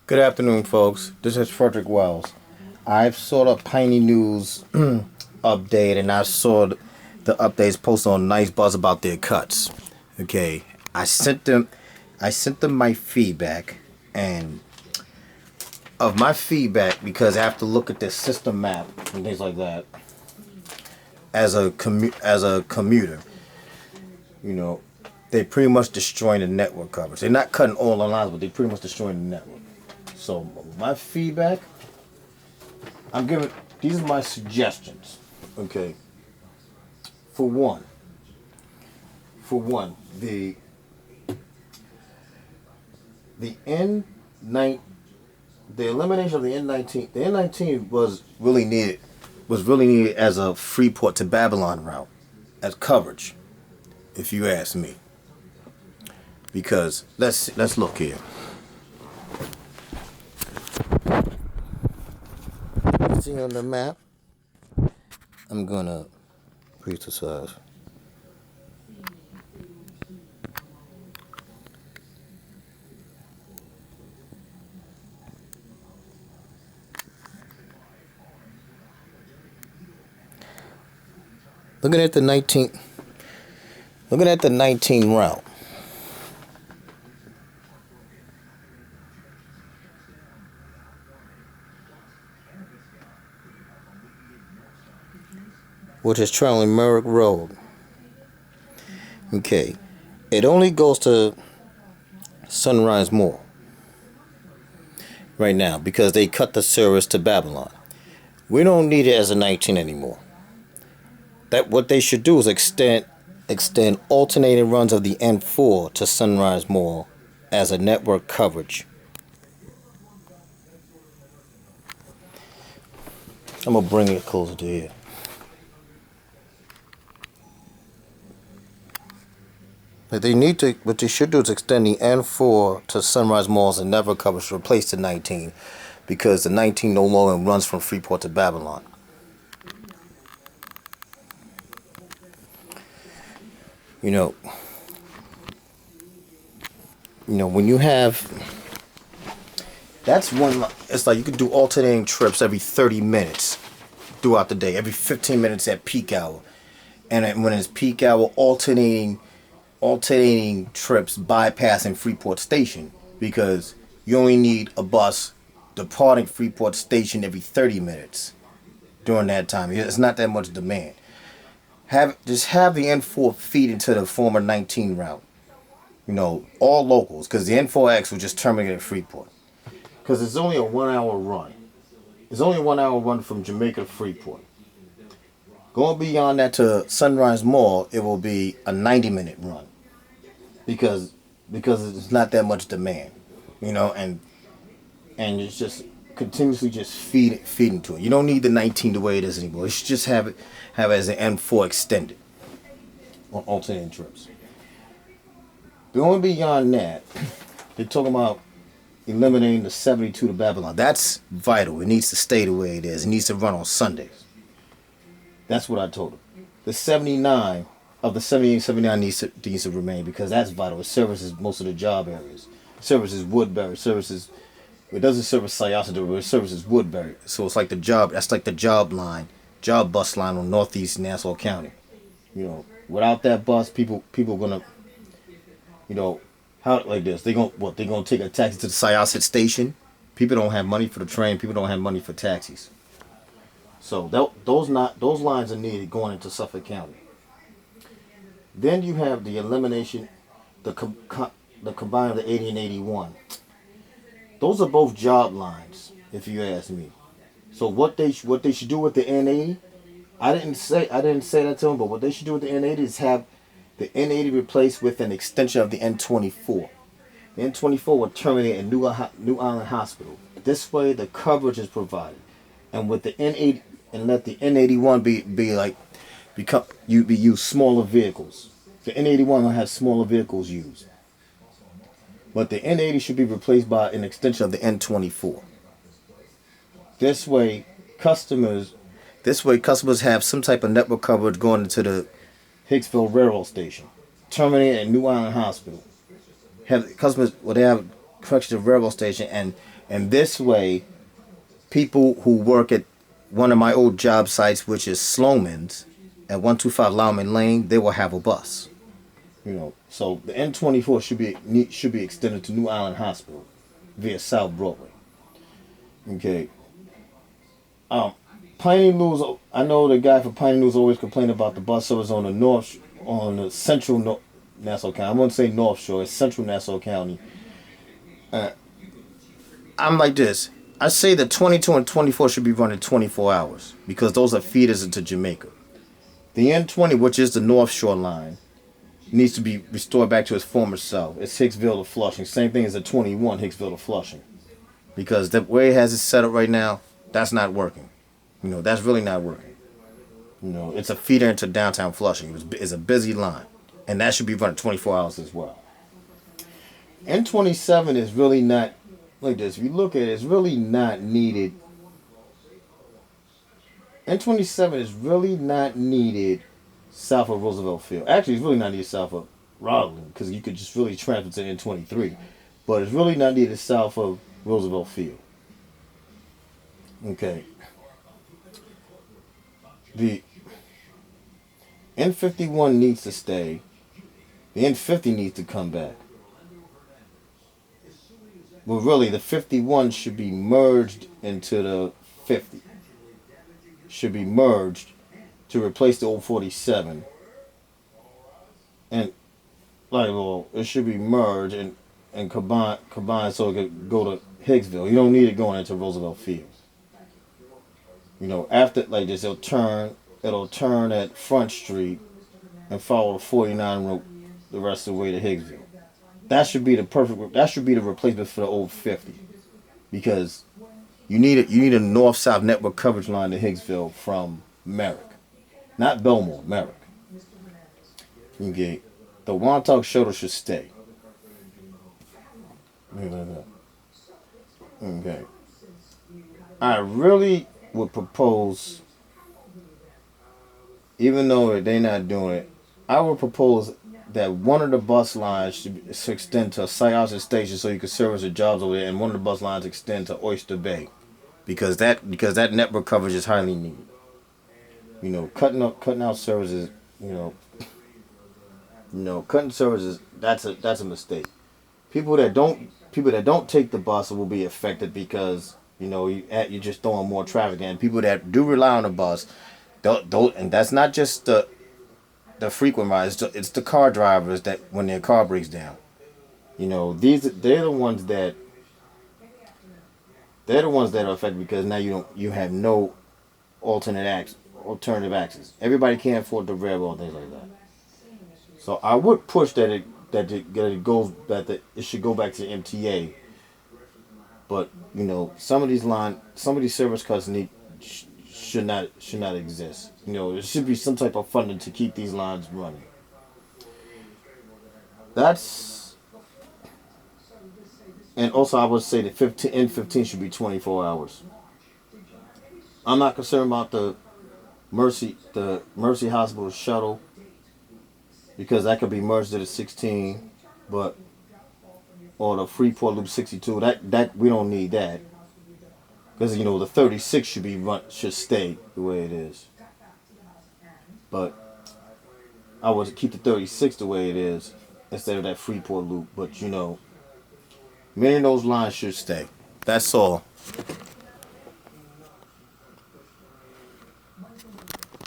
Good afternoon, folks. This is Frederick Wells. I've saw the Piney News update, and I saw the updates posted on Nice Buzz about their cuts. Okay, I sent them. I sent them my feedback, and of my feedback because I have to look at their system map and things like that. As a commuter, you know, they pretty much destroying the network coverage. They're not cutting all the lines, but they pretty much destroying the network. So my feedback, I'm giving. These are my suggestions. Okay. For one, the N nine, the elimination of the N19. The N19 was really needed as a Freeport to Babylon route, as coverage, if you ask me. Because let's look here. See on the map. I'm gonna increase the size. Looking at the 19, looking at the 19 route. Which is traveling Merrick Road. Okay, it only goes to Sunrise Mall right now because they cut the service to Babylon. We don't need it as a 19 anymore. That what they should do is extend alternating runs of the N4 to Sunrise Mall as a network coverage. I'm gonna bring it closer to here. What they should do is extend the N4 to Sunrise Mall as a network coverage to replace the 19 because the 19 no longer runs from Freeport to Babylon. You know, when you have that's one. It's like you could do alternating trips every 30 minutes throughout the day, every 15 minutes at peak hour, and when it's peak hour, alternating trips bypassing Freeport Station because you only need a bus departing Freeport Station every 30 minutes during that time. It's not that much demand. Just have the N4 feed into the former 19 route. All locals, because the N4X will just terminate at Freeport. Because it's only a 1 hour run. It's only a 1 hour run from Jamaica to Freeport. Going beyond that to Sunrise Mall, it will be a 90-minute run. Because it's not that much demand. And it's just continuously just feeding to it. You don't need the 19 the way it is anymore. You should just have it as an N4 extended on alternating trips. Going beyond that, they're talking about eliminating the 72 to Babylon. That's vital. It needs to stay the way it is. It needs to run on Sundays. That's what I told them. The 79 of the 78 79 needs to remain because that's vital. It services most of the job areas. It services Woodbury. It doesn't service Syosset, but it services Woodbury. So it's like that's like the job bus line on northeast Nassau County. Without that bus, people gonna, how like this? They gonna take a taxi to the Syosset station? People don't have money for the train. People don't have money for taxis. So those lines are needed going into Suffolk County. Then you have the elimination, the combine of the 80 and 81. Those are both job lines, if you ask me. So what they should do with the N80, I didn't say that to them, but what they should do with the N80 is have the N80 replaced with an extension of the N24. The N24 will terminate at New Island Hospital. This way, the coverage is provided, and with the N80 and let the N81 be use smaller vehicles. The N81 will have smaller vehicles used. But the N80 should be replaced by an extension of the N24. This way, customers have some type of network coverage going into the Hicksville Railroad Station, terminating at New Island Hospital. Have customers, they have correction railroad station, and this way, people who work at one of my old job sites, which is Sloman's, at 125 Lowman Lane, they will have a bus. So the N24 should be extended to New Island Hospital via South Broadway. Okay. Piney News. I know the guy for Piney News always complained about the bus service on the central Nassau County. I wouldn't say North Shore. It's central Nassau County. I'm like this. I say the 22 and 24 should be running 24 hours because those are feeders into Jamaica. The N20, which is the North Shore line, needs to be restored back to its former self. It's Hicksville to Flushing. Same thing as the 21, Hicksville to Flushing. Because the way it has it set up right now, that's not working. That's really not working. It's a feeder into downtown Flushing. It's a busy line. And that should be running 24 hours as well. N27 is really not, like this, if you look at it, it's really not needed. N27 is really not needed south of Roosevelt Field. Actually, it's really not needed south of Rockland because you could just really transfer to N23. But it's really not needed south of Roosevelt Field. Okay. The N51 needs to stay. The N50 needs to come back. But really, the 51 should be merged into the 50. Should be merged to replace the old 47. And, it should be merged and combined so it could go to Hicksville. You don't need it going into Roosevelt Field. After, like this, it'll turn at Front Street and follow the 49 route the rest of the way to Hicksville. That should be the replacement for the old 50. Because you need a north-south network coverage line to Hicksville from Merrick. Not Belmore, Merrick. Okay. The Wantuck shuttle should stay. Okay. I really would propose, even though they're not doing it, I would propose that one of the bus lines should extend to Syosset Station so you can service the jobs over there, and one of the bus lines extend to Oyster Bay, because that network coverage is highly needed. Cutting out services. Cutting services. That's a mistake. People that don't take the bus will be affected because you're just throwing more traffic in. People that do rely on the bus, don't, and that's not just the frequent riders. It's the car drivers that when their car breaks down. They're the ones that are affected because now you have no alternative access. Everybody can't afford the railroad, things like that. So I would push that it should go back to MTA. But some of these service cuts should not exist. There should be some type of funding to keep these lines running. And also I would say that N15 should be 24 hours. I'm not concerned about the Mercy Hospital shuttle because that could be merged to the 16, or the Freeport Loop 62. That we don't need that. Because the 36 should stay the way it is. But I would keep the 36 the way it is instead of that Freeport loop. But many of those lines should stay. That's all.